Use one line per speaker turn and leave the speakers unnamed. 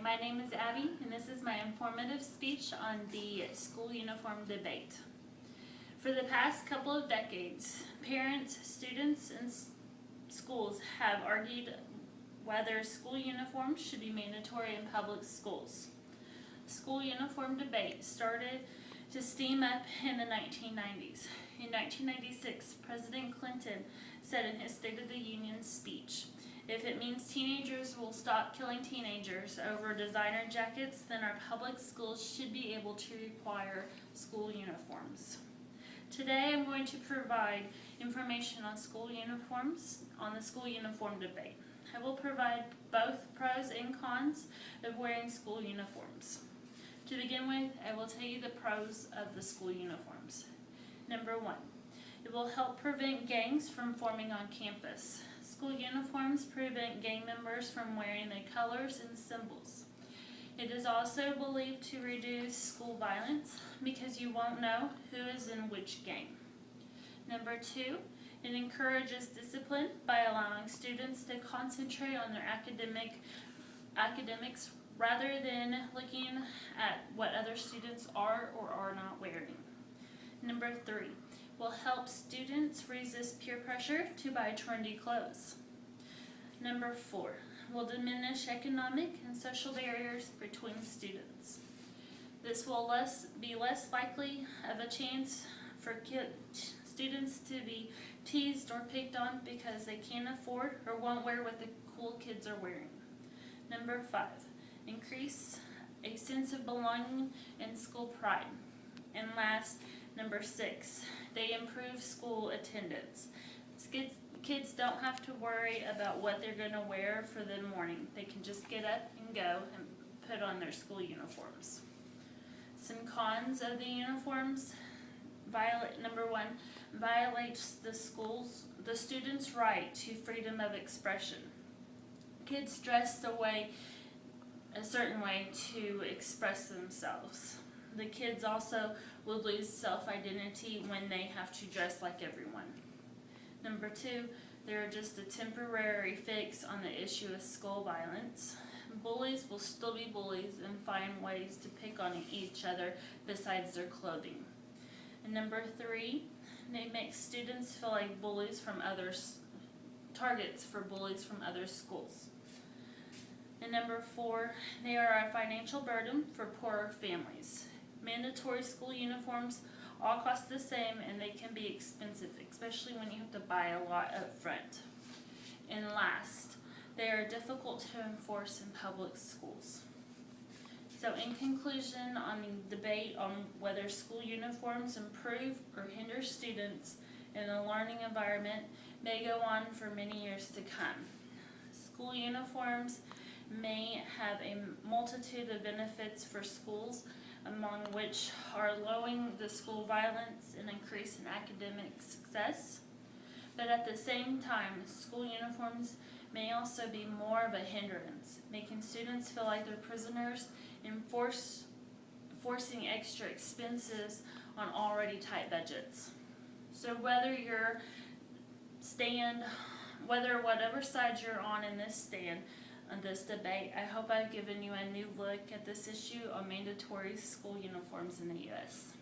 My name is Abby, and this is my informative speech on the school uniform debate. For the past couple of decades, parents, students, and schools have argued whether school uniforms should be mandatory in public schools. School uniform debate started to steam up in the 1990s. In 1996, President Clinton said in his State of the Union speech, "If it means teenagers will stop killing teenagers over designer jackets, then our public schools should be able to require school uniforms." Today I'm going to provide information on school uniforms, on the school uniform debate. I will provide both pros and cons of wearing school uniforms. To begin with, I will tell you the pros of the school uniforms. Number 1, it will help prevent gangs from forming on campus. School uniforms prevent gang members from wearing the colors and symbols. It is also believed to reduce school violence because you won't know who is in which gang. Number 2, it encourages discipline by allowing students to concentrate on their academics rather than looking at what other students are or are not wearing. Number 3, will help students resist peer pressure to buy trendy clothes. Number 4, will diminish economic and social barriers between students. This will be less likely of a chance for students to be teased or picked on because they can't afford or won't wear what the cool kids are wearing. Number 5, increase a sense of belonging and school pride. And last, number 6, they improve school attendance. Kids don't have to worry about what they're going to wear for the morning. They can just get up and go and put on their school uniforms. Some cons of the uniforms: number 1, violates the students' right to freedom of expression. Kids dress a certain way to express themselves. The kids also will lose self-identity when they have to dress like everyone. Number 2, they're just a temporary fix on the issue of school violence. Bullies will still be bullies and find ways to pick on each other besides their clothing. And number 3, they make students feel like targets for bullies from other schools. And number 4, they are a financial burden for poorer families. Mandatory school uniforms all cost the same and they can be expensive, especially when you have to buy a lot up front. And last, they are difficult to enforce in public schools. So in conclusion, on the debate on whether school uniforms improve or hinder students in a learning environment may go on for many years to come. School uniforms may have a multitude of benefits for schools, among which are lowering the school violence and increasing academic success. But at the same time, school uniforms may also be more of a hindrance, making students feel like they're prisoners and forcing extra expenses on already tight budgets. So whatever side you're on in this debate, I hope I've given you a new look at this issue on mandatory school uniforms in the U.S.